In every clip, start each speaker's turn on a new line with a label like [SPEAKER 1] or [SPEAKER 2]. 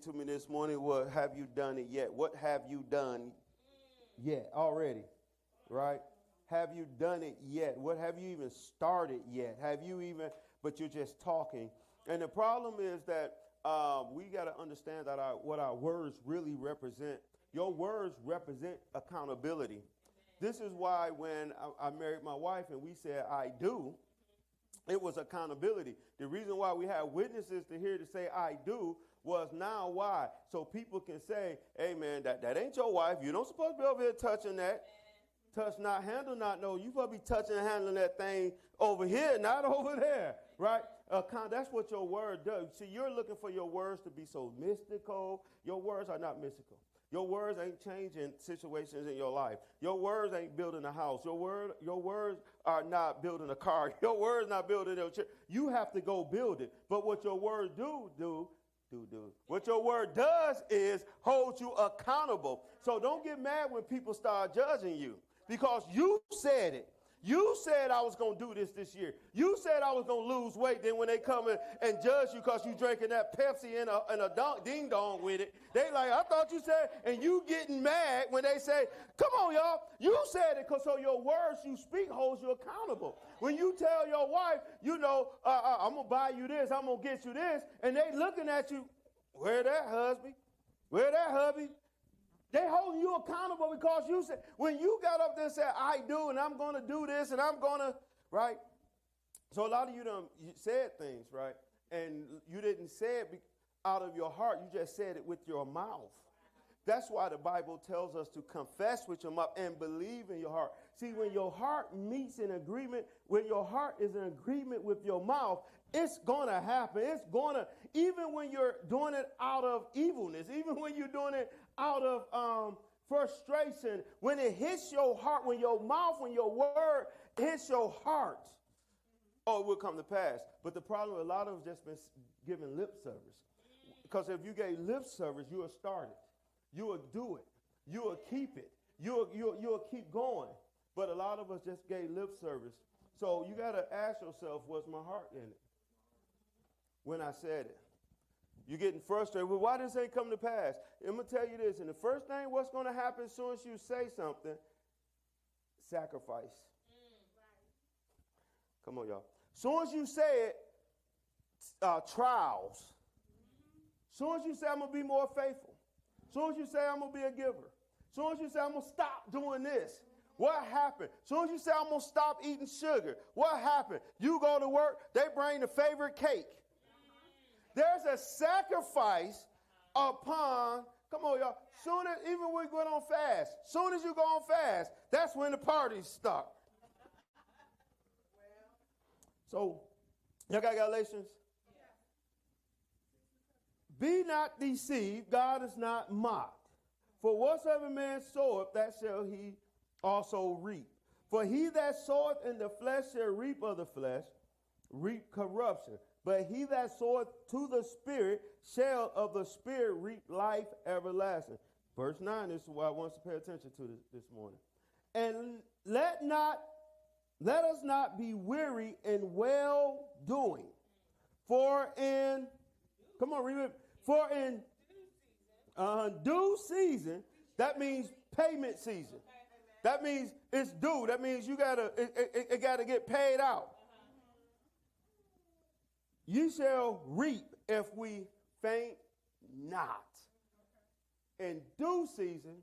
[SPEAKER 1] to me this morning was, have you done it yet? What have you done yet already? Right? Have you done it yet? What have you even started yet? Have you even, but you're just talking. And the problem is that we got to understand that what our words really represent. Your words represent accountability. This is why when I married my wife and we said, I do, it was accountability. The reason why we have witnesses to hear to say, I do, was now why? So people can say, hey, man, that ain't your wife. You don't supposed to be over here touching that. Touch not, handle not. No, you supposed to be touching and handling that thing over here, not over there, right? That's what your word does. See, you're looking for your words to be so mystical. Your words are not mystical. Your words ain't changing situations in your life. Your words ain't building a house. Your words are not building a car. Your words not building a church. You have to go build it. But what your word do. What your word does is hold you accountable. So don't get mad when people start judging you because you said it. You said I was going to do this year. You said I was going to lose weight. Then when they come in and judge you because you drinking that Pepsi and a ding-dong with it, they like, I thought you said, and you getting mad when they say, come on, y'all. You said it because so your words you speak holds you accountable. When you tell your wife, I'm going to buy you this, I'm going to get you this, and they looking at you, where that husband? Where that hubby? They holding you accountable because you said, when you got up there and said, I do, and I'm going to do this, and I'm going to, right? So a lot of you said things, right? And you didn't say it out of your heart. You just said it with your mouth. That's why the Bible tells us to confess with your mouth and believe in your heart. See, when your heart meets in agreement, when your heart is in agreement with your mouth, it's going to happen. It's going to, even when you're doing it out of evilness, even when you're doing it out of frustration, when it hits your heart, when your mouth, when your word hits your heart, it will come to pass. But the problem, a lot of us just been giving lip service. Because if you gave lip service, you will start it. You will do it. You will keep it. You'll keep going. But a lot of us just gave lip service. So you got to ask yourself, was my heart in it when I said it? You're getting frustrated. Well, why this ain't come to pass? I'm going to tell you this. And the first thing what's going to happen as soon as you say something, sacrifice. Come on, y'all. As soon as you say it, trials. As soon as you say, I'm going to be more faithful. As soon as you say, I'm going to be a giver. As soon as you say, I'm going to stop doing this. What happened? As soon as you say, I'm going to stop eating sugar. What happened? You go to work, they bring the favorite cake. There's a sacrifice upon, come on, y'all. Soon as, even when we go on fast, soon as you go on fast, that's when the parties start. So, y'all got Galatians? Be not deceived, God is not mocked. For whatsoever man soweth, that shall he also reap. For he that soweth in the flesh shall reap of the flesh, reap corruption. But he that soweth to the Spirit shall of the Spirit reap life everlasting. Verse 9, this is what I want us to pay attention to this morning. And let us not be weary in well-doing. For in due season, that means payment season. That means it's due. That means it gotta get paid out. You shall reap if we faint not. In due season,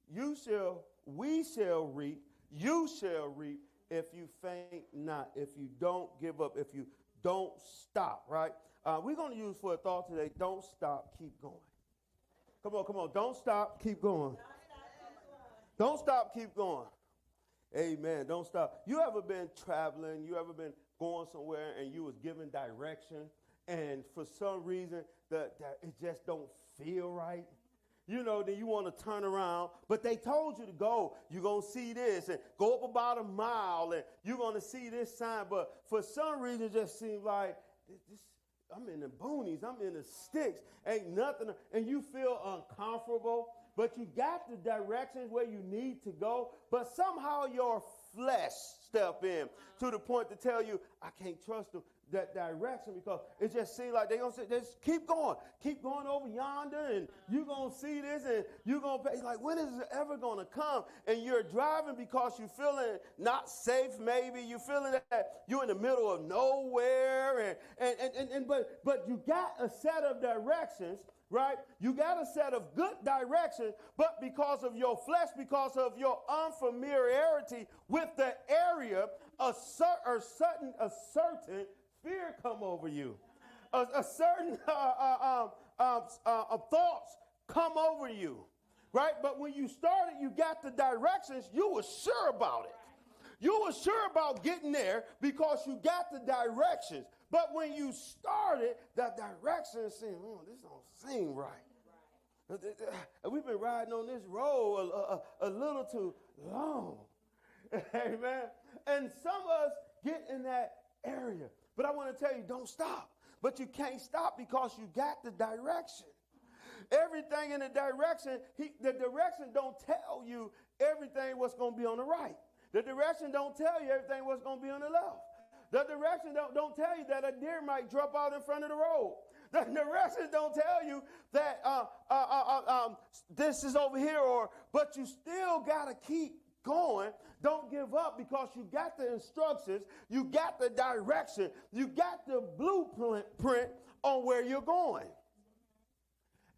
[SPEAKER 1] we shall reap, you shall reap if you faint not, if you don't give up, if you don't stop, right? We're going to use for a thought today, don't stop, keep going. Come on, don't stop, keep going. Don't stop, keep going. Amen, don't stop. You ever been traveling, you ever been going somewhere and you was given direction and for some reason that it just don't feel right? You know, then you want to turn around, but they told you to go. You're going to see this and go up about a mile and you're going to see this sign. But for some reason, it just seems like I'm in the boonies. I'm in the sticks. Ain't nothing. And you feel uncomfortable, but you got the directions where you need to go. But somehow your flesh step in to the point to tell you, I can't trust them. that direction because it just seems like they're going to say, just keep going over yonder, and you're going to see this, and you're going to pay. It's like, when is it ever going to come? And you're driving because you're feeling not safe, maybe. You're feeling that you're in the middle of nowhere, but you got a set of directions, right? You got a set of good directions, but because of your flesh, because of your unfamiliarity with the area, a certain fear come over you. A certain thoughts come over you, right? But when you started, you got the directions, you were sure about it. You were sure about getting there because you got the directions. But when you started, the directions seemed, this don't seem right. We've been riding on this road a little too long. Amen. And some of us get in that area. But I want to tell you, don't stop. But you can't stop because you got the direction. Everything in the direction, the direction don't tell you everything what's going to be on the right. The direction don't tell you everything what's going to be on the left. The direction don't tell you that a deer might drop out in front of the road. The direction don't tell you that this is over here, but you still got to keep going. Don't give up because you got the instructions, you got the direction, you got the blueprint on where you're going.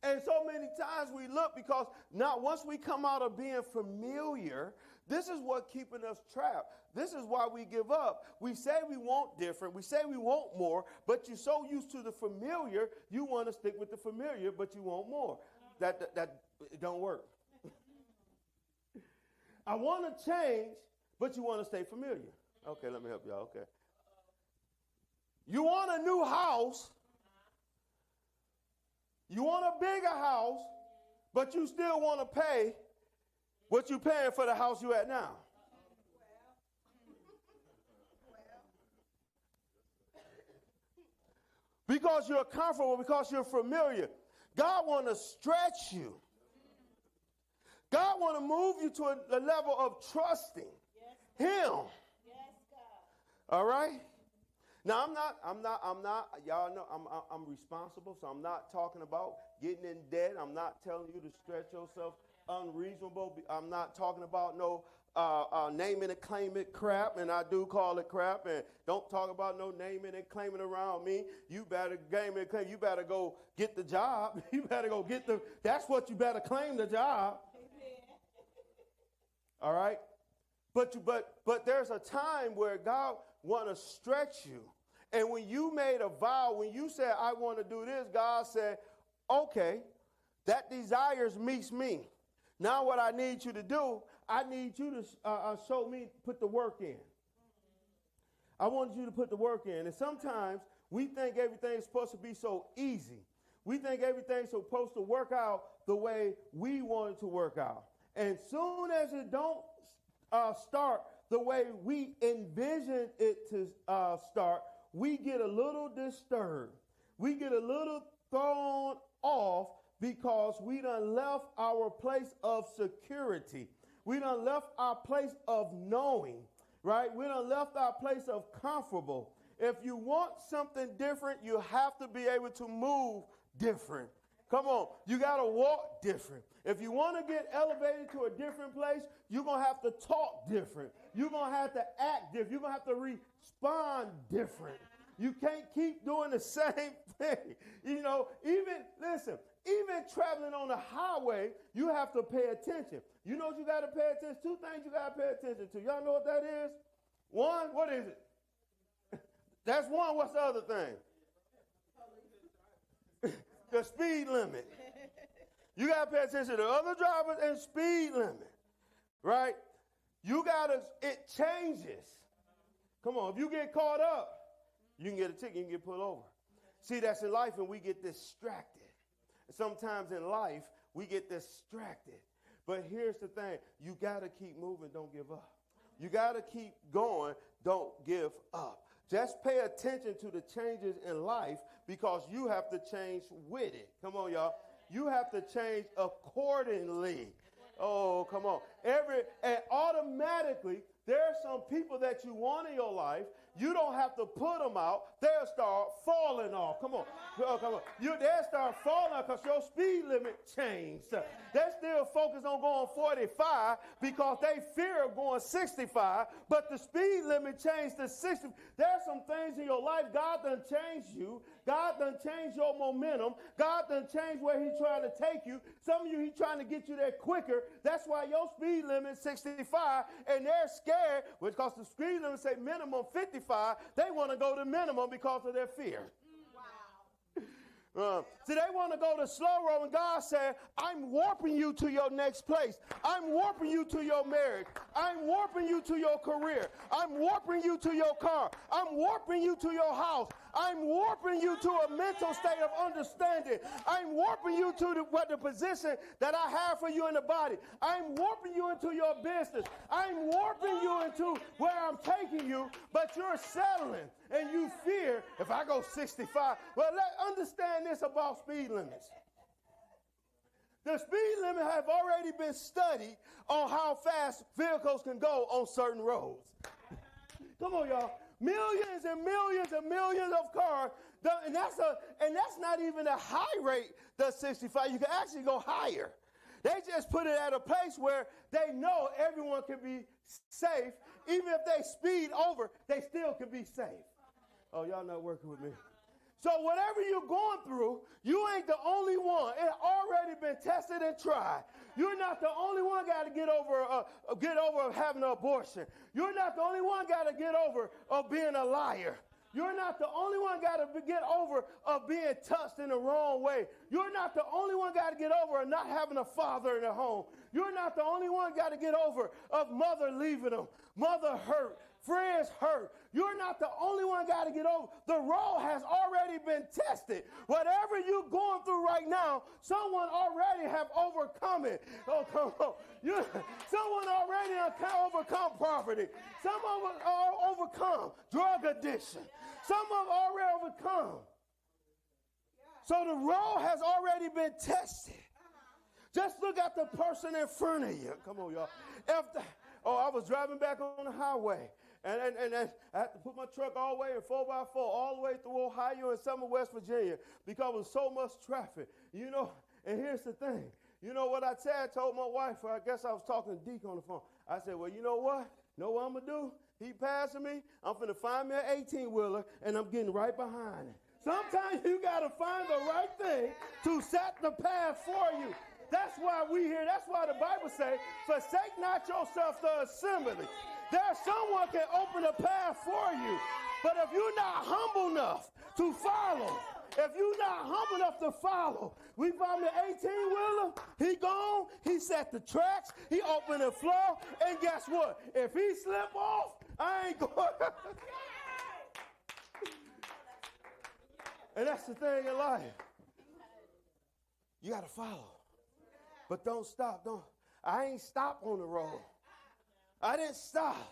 [SPEAKER 1] And so many times we look because now once we come out of being familiar, this is what keeping us trapped. This is why we give up. We say we want different. We say we want more, but you're so used to the familiar, you want to stick with the familiar, but you want more. That it don't work. I want to change, but you want to stay familiar. Okay, let me help y'all. Okay. You want a new house. You want a bigger house, but you still want to pay what you're paying for the house you're at now. Because you're comfortable, because you're familiar. God want to stretch you. God want to move you to a level of trusting Him.
[SPEAKER 2] Yes, God.
[SPEAKER 1] All right? Now, I'm not, y'all know I'm responsible, so I'm not talking about getting in debt. I'm not telling you to stretch yourself unreasonable. I'm not talking about no name it and claim it crap, and I do call it crap, and don't talk about no naming and claiming around me. You better game and claim. You better go get the job. You better go get that's what you better claim, the job. All right? But there's a time where God want to stretch you. And when you made a vow, when you said, I want to do this, God said, okay, that desires meets me. Now what I need you to do, I need you to show me, put the work in. I want you to put the work in. And sometimes we think everything's supposed to be so easy. We think everything's supposed to work out the way we want it to work out. And soon as it don't start the way we envision it to start, we get a little disturbed. We get a little thrown off because we done left our place of security. We done left our place of knowing, right? We done left our place of comfortable. If you want something different, you have to be able to move different. Come on, you got to walk different. If you want to get elevated to a different place, you're going to have to talk different. You're going to have to act different. You're going to have to respond different. You can't keep doing the same thing. You know, even traveling on the highway, you have to pay attention. You know what you got to pay attention to? 2 things you got to pay attention to. Y'all know what that is? 1, what is it? That's 1. What's the other thing? The speed limit. You got to pay attention to other drivers and speed limit, right? It changes. Come on, if you get caught up, you can get a ticket, you can get pulled over. See, that's in life, and we get distracted. Sometimes in life, we get distracted. But here's the thing. You got to keep moving, don't give up. You got to keep going, don't give up. Just pay attention to the changes in life because you have to change with it. Come on, y'all. You have to change accordingly. Oh, come on. And automatically, there are some people that you want in your life You don't have to put them out. They'll start falling off. Come on. Come on. They'll start falling off because your speed limit changed. They still focus on going 45 because they fear of going 65, but the speed limit changed to 60. There's some things in your life, God done changed you. God done changed your momentum. God done changed where he's trying to take you. Some of you, he's trying to get you there quicker. That's why your speed limit is 65, and they're scared because the speed limit say minimum 55. They want to go to minimum because of their fear. See, they want to go to slow road, and God said, I'm warping you to your next place. I'm warping you to your marriage. I'm warping you to your career. I'm warping you to your car. I'm warping you to your house. I'm warping you to a mental state of understanding. I'm warping you to the position that I have for you in the body. I'm warping you into your business. I'm warping you into where I'm taking you, but you're settling and you fear if I go 65. Well, understand this about speed limits. The speed limit have already been studied on how fast vehicles can go on certain roads. Come on, y'all. Millions and millions and millions of cars, and that's not even a high rate, the 65. You can actually go higher. They just put it at a place where they know everyone can be safe. Even if they speed over, they still can be safe. Oh, y'all not working with me. So whatever you're going through, you ain't the only one. It's already been tested and tried. You're not the only one got to get over having an abortion. You're not the only one got to get over of being a liar. You're not the only one got to get over of being touched in the wrong way. You're not the only one got to get over of not having a father in the home. You're not the only one got to get over of mother leaving them, mother hurt, friends hurt. You're not the only one got to get over. The road has already been tested. Whatever you're going through right now, someone already have overcome it. Oh, come on. Someone already overcome poverty. Someone overcome drug addiction. Someone already overcome. So the road has already been tested. Just look at the person in front of you. Come on, y'all. I was driving back on the highway. And I had to put my truck all the way in 4x4 all the way through Ohio and some of West Virginia because there was so much traffic. You know, and here's the thing. You know what I said? I told my wife, I guess I was talking to Deke on the phone. I said, well, you know what? Know what I'm going to do? He passing me. I'm going to find me an 18-wheeler, and I'm getting right behind him. Sometimes you got to find the right thing to set the path for you. That's why we here. That's why the Bible says, forsake not yourself to assembly. There's someone can open a path for you. But if you're not humble enough to follow, if you're not humble enough to follow, we found the 18-wheeler, he gone, he set the tracks, he opened the floor, and guess what? If he slip off, I ain't going. And that's the thing in life. You got to follow. But don't stop. I ain't stop on the road. I didn't stop.